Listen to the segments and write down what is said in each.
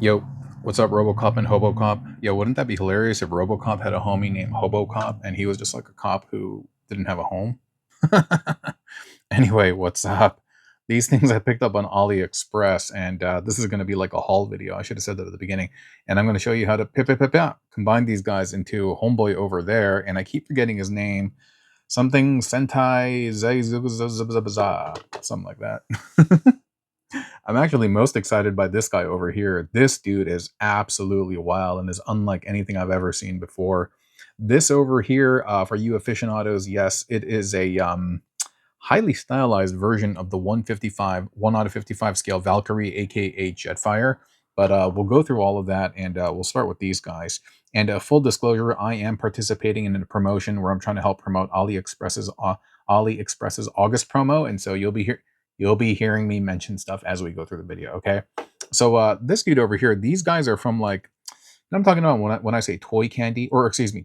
Yo, what's up, Robocop and Hobocop? Yo, wouldn't that be hilarious if Robocop had a homie named Hobocop and he was just like a cop who didn't have a home? Anyway, what's up? These things I picked up on Aliexpress, and this is going to be like a haul video. I should have said that at the beginning. And I'm going to show you how to combine these guys into Homeboy over there. And I keep forgetting his name. Something Sentai Zenkaiger, something like that. I'm actually most excited by this guy over here. This dude is absolutely wild and is unlike anything I've ever seen before. This over here, for you aficionados, yes, it is a highly stylized version of the 155, 1 out of 55 scale Valkyrie, aka Jetfire. But we'll go through all of that, and we'll start with these guys. And full disclosure, I am participating in a promotion where I'm trying to help promote AliExpress's August promo, and so you'll be hearing me mention stuff as we go through the video. Okay, so this dude over here, these guys are from like, I'm talking about when I say toy candy, or excuse me,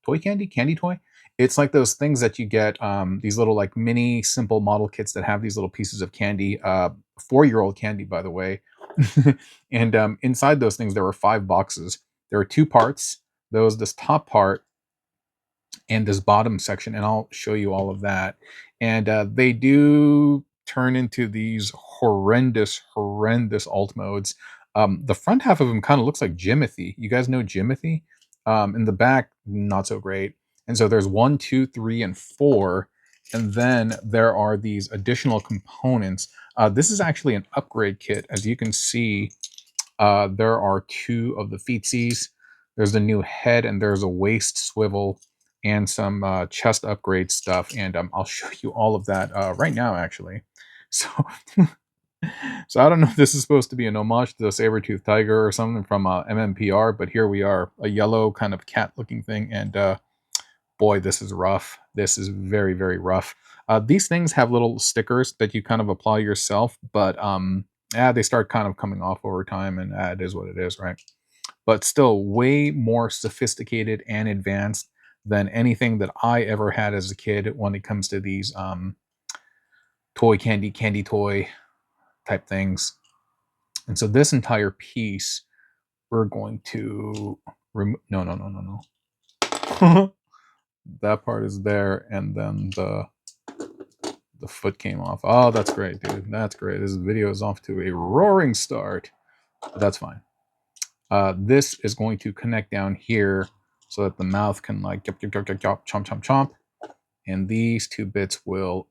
toy candy toy. It's like those things that you get, these little like mini simple model kits that have these little pieces of candy, 4-year-old candy, by the way. And inside those things, there were 5 boxes. There are 2 parts. This top part and this bottom section, and I'll show you all of that. And they do turn into these horrendous alt modes. The front half of them kind of looks like Jimothy. You guys know Jimothy? In the back, not so great. And so there's 1, 2, 3, and 4. And then there are these additional components. This is actually an upgrade kit. As you can see, there are 2 of the feetsies. There's the new head, and there's a waist swivel and some chest upgrade stuff. And I'll show you all of that right now, actually. So, so I don't know if this is supposed to be an homage to the saber-toothed tiger or something from MMPR, but here we are, a yellow kind of cat-looking thing, and boy, this is rough. This is very, very rough. These things have little stickers that you kind of apply yourself, but they start kind of coming off over time, and it is what it is, right? But still way more sophisticated and advanced than anything that I ever had as a kid when it comes to these toy candy toy type things. And so this entire piece, we're going to remove. No. That part is there, and then the foot came off. Oh, that's great, dude. That's great. This video is off to a roaring start. But that's fine. This is going to connect down here so that the mouth can like chomp, and these 2 bits will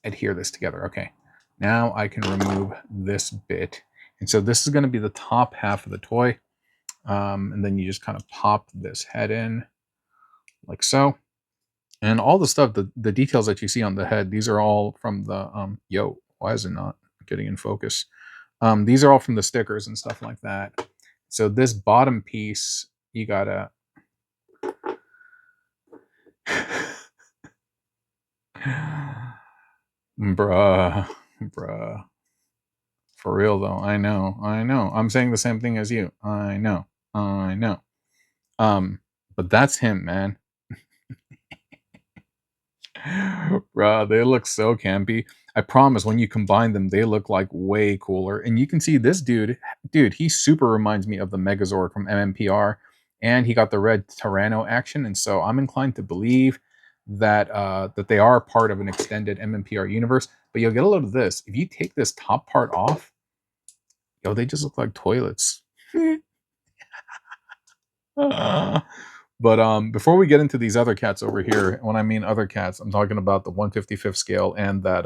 adhere this together. Okay, now I can remove this bit, and so this is going to be the top half of the toy, and then you just kind of pop this head in like so, and all the stuff, the details that you see on the head, these are all from the yo, why is it not getting in focus? These are all from the stickers and stuff like that. So this bottom piece, you gotta bruh. For real though, I know. I'm saying the same thing as you. I know. But that's him, man. Bruh, they look so campy. I promise when you combine them, they look like way cooler. And you can see this dude, he super reminds me of the Megazord from MMPR. And he got the red Tyranno action. And so I'm inclined to believe that that they are part of an extended MMPR universe. But you'll get a load of this. If you take this top part off, yo, they just look like toilets. But before we get into these other cats over here, when I mean other cats, I'm talking about the 155th scale and that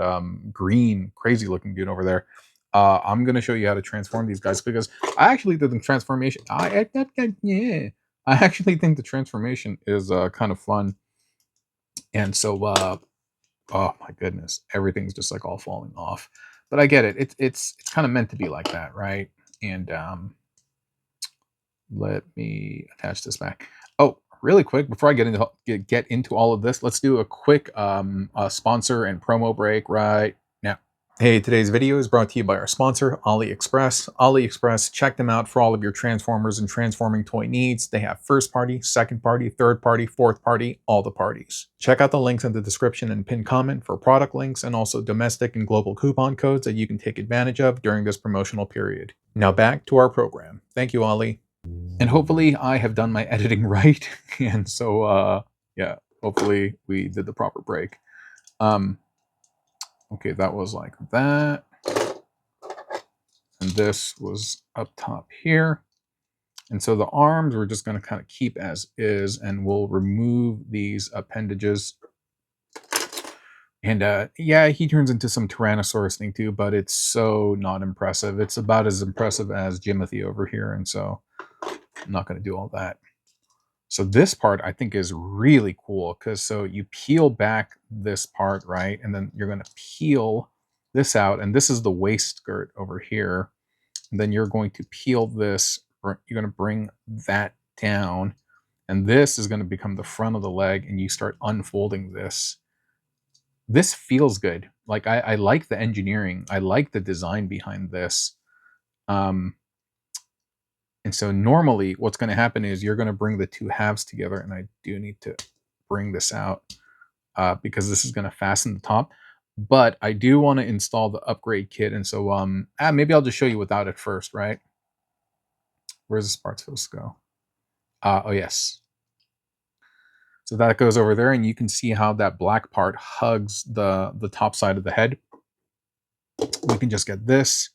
green, crazy looking dude over there. I'm going to show you how to transform these guys because I actually did the transformation. I actually think the transformation is kind of fun. And so, oh my goodness, everything's just like all falling off. But I get it. It's kind of meant to be like that, right? And let me attach this back. Oh, really quick, before I get into all of this, let's do a quick sponsor and promo break right now. Hey, today's video is brought to you by our sponsor, Aliexpress. Aliexpress, check them out for all of your Transformers and transforming toy needs. They have first party, second party, third party, fourth party, all the parties. Check out the links in the description and pinned comment for product links and also domestic and global coupon codes that you can take advantage of during this promotional period. Now back to our program. Thank you, Ollie. And hopefully I have done my editing right. And so, yeah, hopefully we did the proper break. Okay, that was like that. And this was up top here. And so the arms we're just going to kind of keep as is, and we'll remove these appendages. And yeah, he turns into some Tyrannosaurus thing too, but it's so not impressive. It's about as impressive as Jimothy over here, and so I'm not going to do all that. So this part I think is really cool, because so you peel back this part, right? And then you're going to peel this out, and this is the waist skirt over here. And then you're going to peel this, you're going to bring that down, and this is going to become the front of the leg, and you start unfolding this. This feels good. Like I like the engineering. I like the design behind this. And so normally what's going to happen is you're going to bring the two halves together, and I do need to bring this out because this is going to fasten the top. But I do want to install the upgrade kit, and so maybe I'll just show you without it first, right? Where's this part supposed to go? Oh yes. So that goes over there, and you can see how that black part hugs the top side of the head. We can just get this,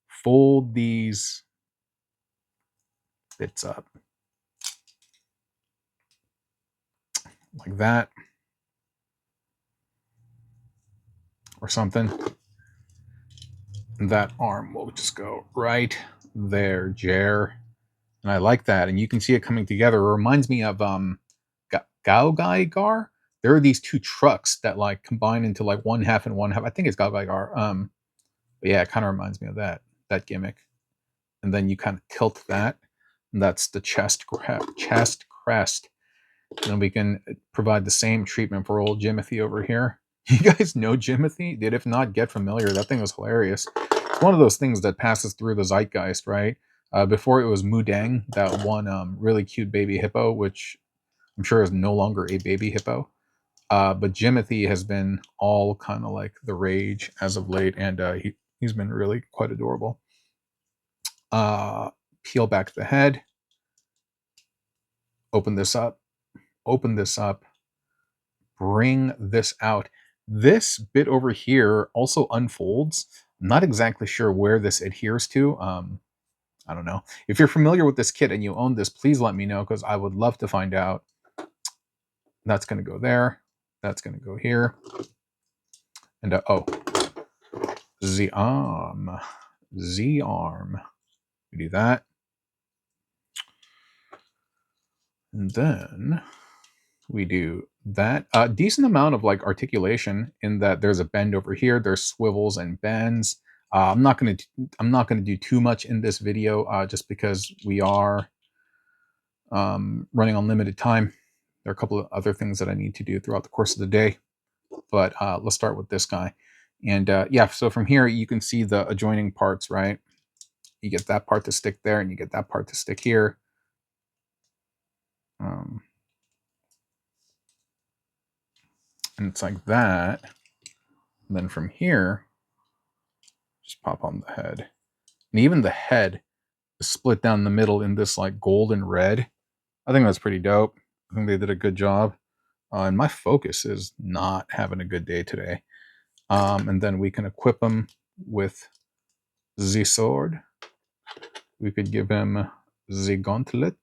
fold these bits up like that or something. And that arm will just go right there, Jer. And I like that. And you can see it coming together. It reminds me of Gaogaigar. There are these two trucks that like combine into like one half and one half. I think it's Gaogaigar. But yeah, it kind of reminds me of that gimmick. And then you kind of tilt that, and that's the chest crest. And then we can provide the same treatment for old Jimothy over here. You guys know Jimothy? Dude, if not, get familiar. That thing was hilarious. It's one of those things that passes through the zeitgeist, right? Before it was Mudang, that one really cute baby hippo, which I'm sure is no longer a baby hippo. But Jimothy has been all kind of like the rage as of late, and he's been really quite adorable. Peel back the head. Open this up. Open this up. Bring this out. This bit over here also unfolds. I'm not exactly sure where this adheres to. I don't know. If you're familiar with this kit and you own this, please let me know, because I would love to find out. That's going to go there. That's going to go here. And oh, Z arm. Z arm. We do that. And then we do that. Decent amount of like articulation, in that there's a bend over here. There's swivels and bends. I'm not gonna do too much in this video, just because we are running on limited time. There are a couple of other things that I need to do throughout the course of the day, but let's start with this guy. And yeah, so from here you can see the adjoining parts, right? You get that part to stick there, and you get that part to stick here. And it's like that. And then from here, just pop on the head. And even the head is split down the middle in this like golden red. I think that's pretty dope. I think they did a good job. And my focus is not having a good day today. And then we can equip him with the sword. We could give him the gauntlet,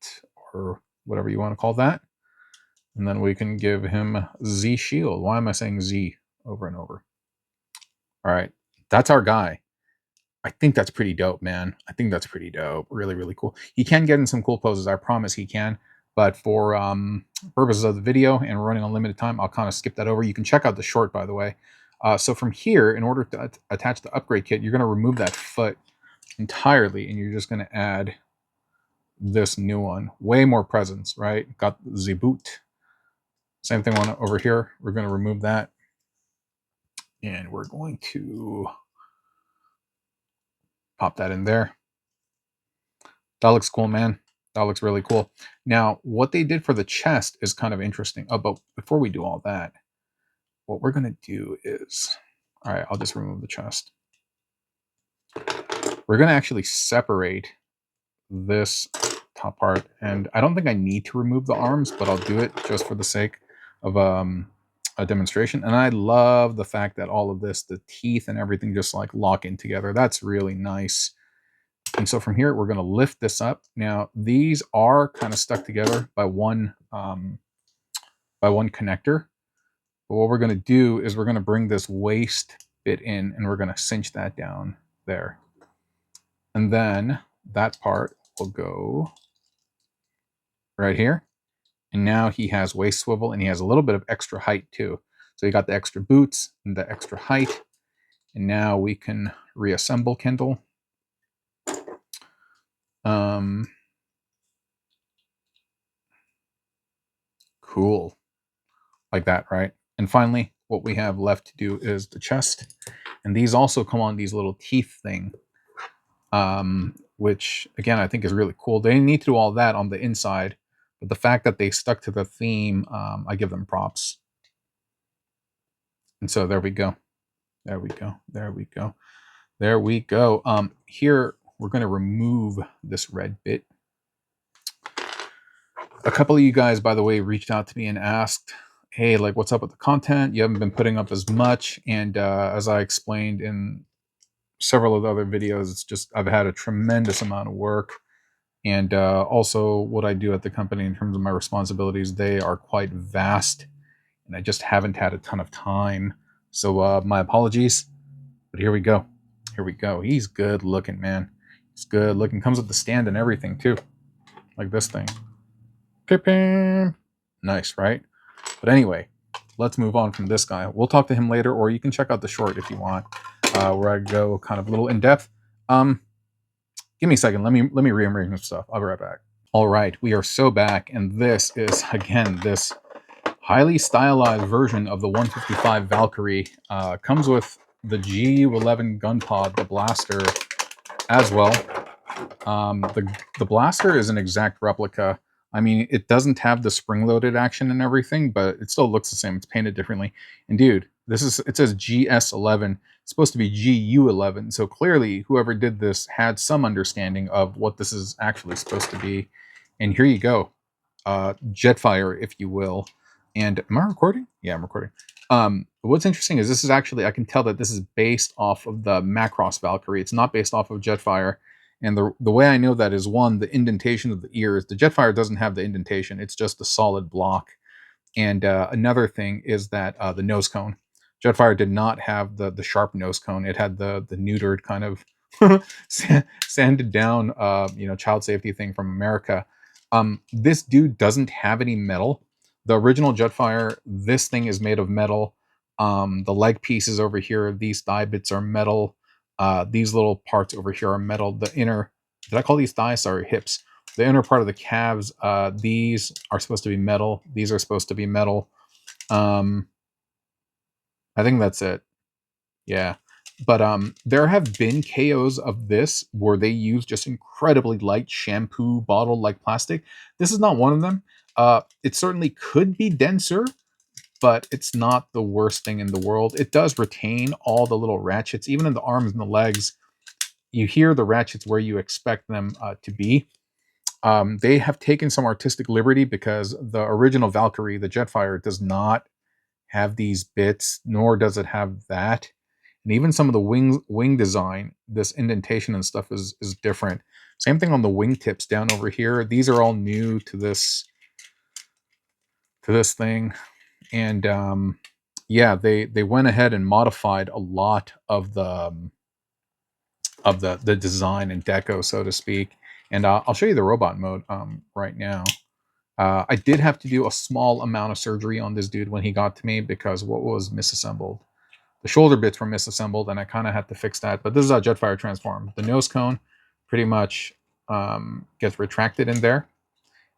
or whatever you want to call that. And then we can give him the shield. Why am I saying Z over and over? All right, that's our guy. I think that's pretty dope, man. I think that's pretty dope. Really, really cool. He can get in some cool poses. I promise he can. But for purposes of the video and running on limited time, I'll kind of skip that over. You can check out the short, by the way. So from here, in order to attach the upgrade kit, you're going to remove that foot entirely, and you're just going to add this new one. Way more presence, right? Got the boot. Same thing on over here. We're going to remove that. And we're going to pop that in there. That looks cool, man. That looks really cool. Now, what they did for the chest is kind of interesting. Oh, but before we do all that, what we're going to do is, all right, I'll just remove the chest. We're going to actually separate this top part. And I don't think I need to remove the arms, but I'll do it just for the sake of a demonstration. And I love the fact that all of this, the teeth and everything, just like lock in together. That's really nice. And so from here, we're going to lift this up. Now, these are kind of stuck together by one connector. But what we're going to do is we're going to bring this waist bit in, and we're going to cinch that down there. And then that part will go right here. And now he has waist swivel, and he has a little bit of extra height too. So he got the extra boots and the extra height. And now we can reassemble Kendall. Cool. Like that, right? And finally, what we have left to do is the chest. And these also come on these little teeth thing, which, again, I think is really cool. They need to do all that on the inside, but the fact that they stuck to the theme, I give them props. And so there we go. There we go. There we go. There we go. Here, we're going to remove this red bit. A couple of you guys, by the way, reached out to me and asked, hey, like, what's up with the content? You haven't been putting up as much. And as I explained in several of the other videos, it's just I've had a tremendous amount of work. And also what I do at the company in terms of my responsibilities, they are quite vast. And I just haven't had a ton of time. So my apologies. But here we go. Here we go. He's good looking, man. He's good looking. Comes with the stand and everything, too. Like this thing. Nice, right? But anyway, let's move on from this guy. We'll talk to him later, or you can check out the short if you want, where I go kind of a little in depth. Give me a second. Let me rearrange this stuff. I'll be right back. All right, we are so back, and this is again this highly stylized version of the 155 Valkyrie. Comes with the GU11 gun pod, the blaster, as well. The blaster is an exact replica. I mean, it doesn't have the spring-loaded action and everything, but it still looks the same. It's painted differently. And dude, it says GS11. It's supposed to be GU11. So clearly, whoever did this had some understanding of what this is actually supposed to be. And here you go. Jetfire, if you will. And am I recording? Yeah, I'm recording. What's interesting is this is actually, I can tell that this is based off of the Macross Valkyrie. It's not based off of Jetfire. And the way I know that is, one, the indentation of the ears. The Jetfire doesn't have the indentation. It's just a solid block. And another thing is that the nose cone. Jetfire did not have the sharp nose cone. It had the neutered kind of sanded down, child safety thing from America. This dude doesn't have any metal. The original Jetfire, this thing is made of metal. The leg pieces over here, these thigh bits are metal. These little parts over here are metal. The inner, did I call these thighs? Sorry, hips. The inner part of the calves, these are supposed to be metal. These are supposed to be metal. I think that's it. Yeah. But there have been KOs of this where they use just incredibly light shampoo bottle-like plastic. This is not one of them. It certainly could be denser, but it's not the worst thing in the world. It does retain all the little ratchets, even in the arms and the legs. You hear the ratchets where you expect them to be. They have taken some artistic liberty because the original Valkyrie, the Jetfire, does not have these bits, nor does it have that. And even some of the wing design, this indentation and stuff is different. Same thing on the wingtips down over here. These are all new to this thing. And yeah, they went ahead and modified a lot of the design and deco, so to speak. And I'll show you the robot mode right now. I did have to do a small amount of surgery on this dude when he got to me because what was misassembled? The shoulder bits were misassembled, and I kind of had to fix that. But this is how Jetfire transformed. The nose cone pretty much gets retracted in there.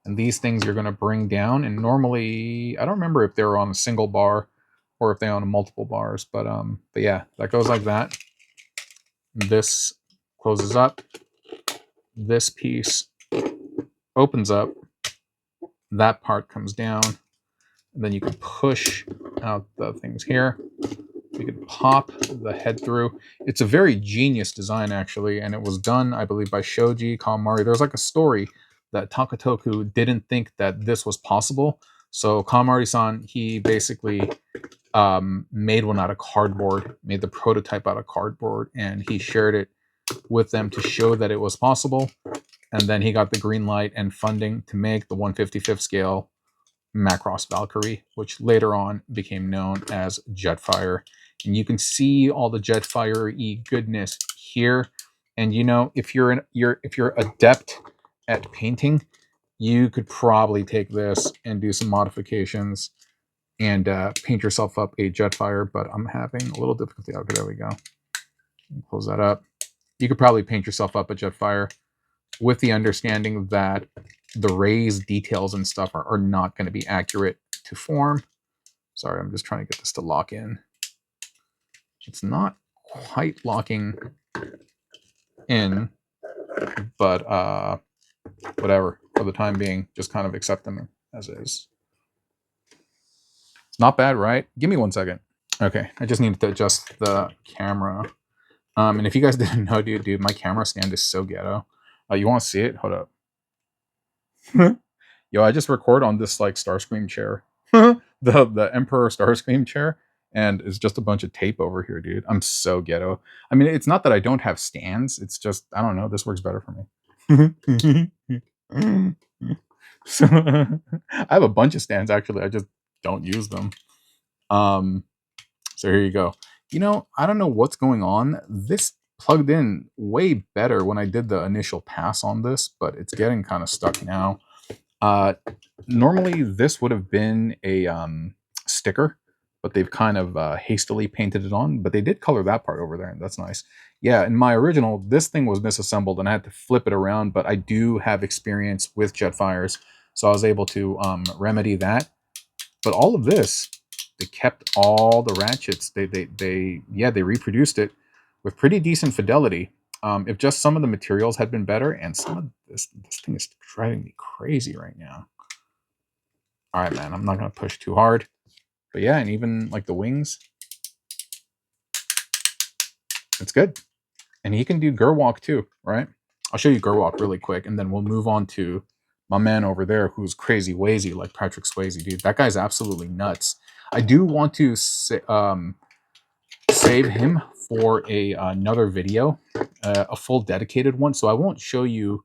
And these things you're going to bring down. And normally, I don't remember if they're on a single bar or if they're on multiple bars. But yeah, that goes like that. This closes up. This piece opens up. That part comes down. And then you can push out the things here. You could pop the head through. It's a very genius design, actually, and it was done, I believe, by Shoji Kawamori. There's like a story that Takatoku didn't think that this was possible. So Kawamori-san, he basically made one out of cardboard, made the prototype out of cardboard, and he shared it with them to show that it was possible. And then he got the green light and funding to make the 1/55th scale Macross Valkyrie, which later on became known as Jetfire. And you can see all the Jetfire-y goodness here. And you know, if you're adept at painting, you could probably take this and do some modifications and paint yourself up a Jetfire. But I'm having a little difficulty. Okay, there we go. Close that up. You could probably paint yourself up a Jetfire with the understanding that the raised details and stuff are not going to be accurate to form. Sorry, I'm just trying to get this to lock in. It's not quite locking in, but whatever. For the time being, just kind of accept them as is. It's not bad, right? Give me 1 second. Okay, I just needed to adjust the camera. And if you guys didn't know, dude, my camera stand is so ghetto. You want to see it? Hold up. Yo, I just record on this like Starscream chair, the Emperor Starscream chair, and it's just a bunch of tape over here, dude. I'm so ghetto. I mean, it's not that I don't have stands. It's just I don't know. This works better for me. So I have a bunch of stands actually. I just don't use them. So here you go. You know, I don't know what's going on. This plugged in way better when I did the initial pass on this, but it's getting kind of stuck now. Normally this would have been a sticker, but they've kind of hastily painted it on, but they did color that part over there, and that's nice. Yeah, in my original, this thing was misassembled, and I had to flip it around, but I do have experience with Jetfires, so I was able to remedy that. But all of this, they kept all the ratchets. They reproduced it with pretty decent fidelity. If just some of the materials had been better, and some of this thing is driving me crazy right now. All right, man, I'm not gonna push too hard, but yeah, and even like the wings, it's good. And he can do Gerwalk too, right? I'll show you Gerwalk really quick, and then we'll move on to my man over there who's crazy wazy like Patrick Swayze, dude. That guy's absolutely nuts. I do want to save him for another video, a full dedicated one. So I won't show you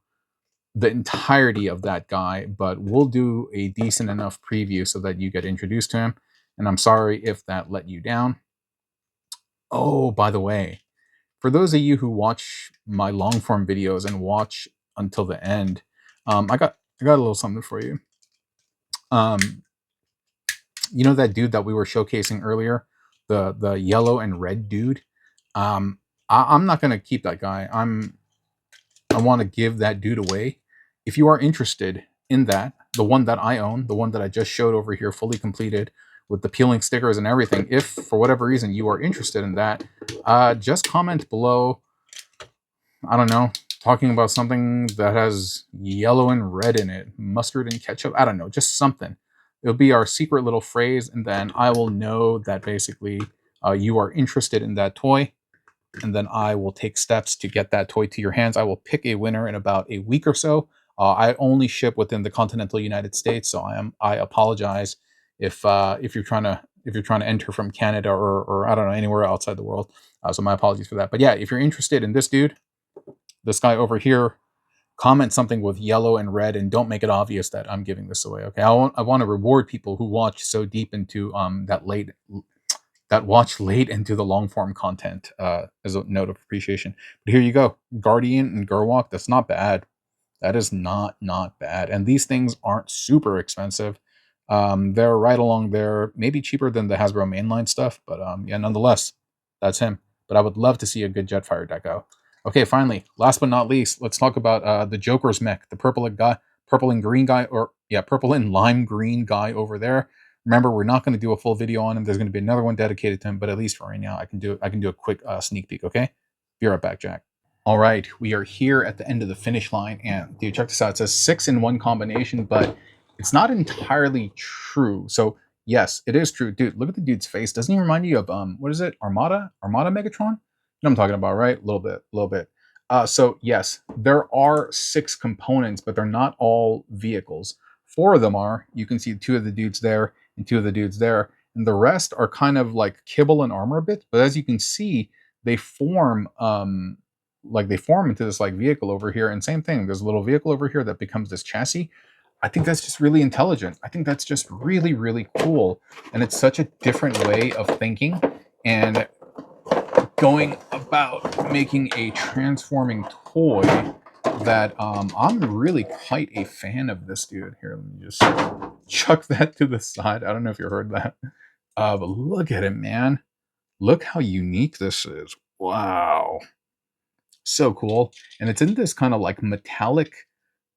the entirety of that guy, but we'll do a decent enough preview so that you get introduced to him. And I'm sorry if that let you down. Oh, by the way, for those of you who watch my long form videos and watch until the end, I got a little something for you. You know that dude that we were showcasing earlier, the yellow and red dude. I'm not gonna keep that guy. I want to give that dude away. If you are interested in that, the one that I own, the one that I just showed over here, fully completed with the peeling stickers and everything, if for whatever reason you are interested in that, just comment below. I don't know, talking about something that has yellow and red in it, mustard and ketchup. I don't know, just something. It'll be our secret little phrase, and then I will know that basically you are interested in that toy, and then I will take steps to get that toy to your hands. I will pick a winner in about a week or so. I only ship within the continental United States, so I apologize if you're trying to enter from Canada or I don't know, anywhere outside the world. So my apologies for that. But yeah, if you're interested in this dude, this guy over here, comment something with yellow and red, and don't make it obvious that I'm giving this away. Okay, I want to reward people who watch so deep into watch late into the long form content as a note of appreciation. But here you go, Guardian and Gerwalk. That's not bad. That is not bad. And these things aren't super expensive. They're right along there, maybe cheaper than the Hasbro mainline stuff, but yeah, nonetheless, that's him. But I would love to see a good Jetfire deco. Okay, finally, last but not least, let's talk about the Joker's mech, the purple and green guy, or yeah, purple and lime green guy over there. Remember, we're not going to do a full video on him. There's going to be another one dedicated to him, but at least for right now, I can do a quick sneak peek. Okay, be right back, Jack. All right, we are here at the end of the finish line, and dude, check this out. It says 6 in 1 combination, but it's not entirely true. So Yes, it is true, dude. Look at the dude's face. Doesn't he remind you of what is it? Armada Megatron? You know what I'm talking about, right? A little bit, a little bit. So yes, there are 6 components, but they're not all vehicles. 4 of them are. You can see 2 of the dudes there and 2 of the dudes there, and the rest are kind of like kibble and armor bits. But as you can see, they form like they form into this like vehicle over here. And same thing. There's a little vehicle over here that becomes this chassis. I think that's just really intelligent. I think that's just really, really cool. And it's such a different way of thinking and going about making a transforming toy that I'm really quite a fan of this dude. Here, let me just chuck that to the side. I don't know if you heard that. But look at it, man. Look how unique this is. Wow. So cool. And it's in this kind of like metallic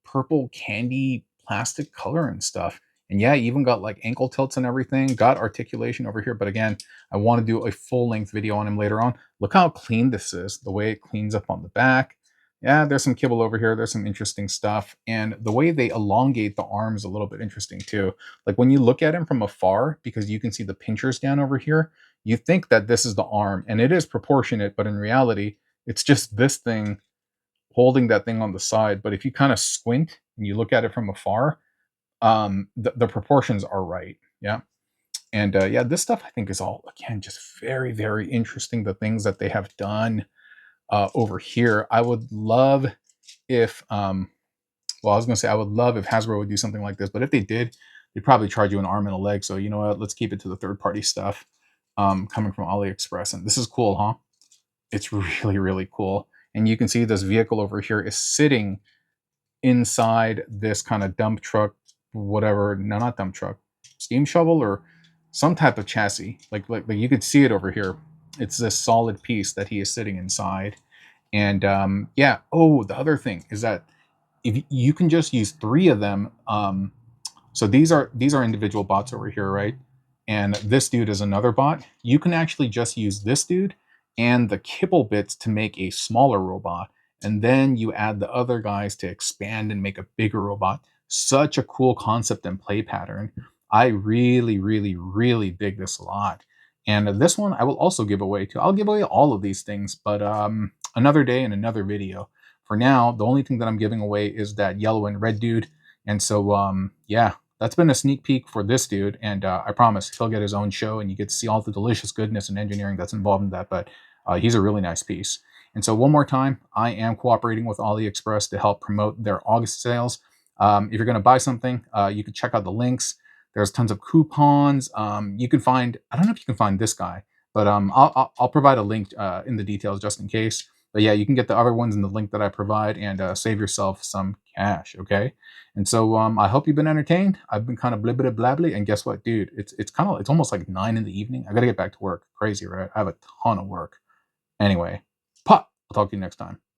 purple candy plastic color and stuff. And yeah, you even got like ankle tilts and everything, got articulation over here. But again, I want to do a full length video on him later on. Look how clean this is, the way it cleans up on the back. Yeah, there's some kibble over here. There's some interesting stuff. And the way they elongate the arms a little bit interesting too. Like when you look at him from afar, because you can see the pinchers down over here, you think that this is the arm and it is proportionate, but in reality, it's just this thing holding that thing on the side. But if you kind of squint and you look at it from afar, the proportions are right. Yeah. And yeah, this stuff I think is all, again, just very, very interesting. The things that they have done over here. I would love if, well, I was going to say, I would love if Hasbro would do something like this, but if they did, they'd probably charge you an arm and a leg. So, you know what? Let's keep it to the third party stuff coming from AliExpress. And this is cool, huh? It's really, really cool. And you can see this vehicle over here is sitting inside this kind of dump truck, whatever. No, not dump truck, steam shovel or some type of chassis. Like you could see it over here. It's this solid piece that he is sitting inside. And yeah. Oh, the other thing is that if you can just use 3 of them. So these are individual bots over here, right? And this dude is another bot. You can actually just use this dude and the kibble bits to make a smaller robot. And then you add the other guys to expand and make a bigger robot. Such a cool concept and play pattern. I really, really, really dig this a lot. And this one I will also give away too. I'll give away all of these things, but another day in another video. For now, the only thing that I'm giving away is that yellow and red dude. And so, yeah, that's been a sneak peek for this dude. And I promise he'll get his own show and you get to see all the delicious goodness and engineering that's involved in that. But he's a really nice piece. And so one more time, I am cooperating with AliExpress to help promote their August sales. If you're going to buy something, you can check out the links. There's tons of coupons. You can find, I don't know if you can find this guy, but I'll provide a link in the details just in case. But yeah, you can get the other ones in the link that I provide and save yourself some cash, okay? And so I hope you've been entertained. I've been kind of blibbity blabbly, and guess what, dude? It's almost like 9 in the evening. I gotta get back to work. Crazy, right? I have a ton of work. Anyway, pop. I'll talk to you next time.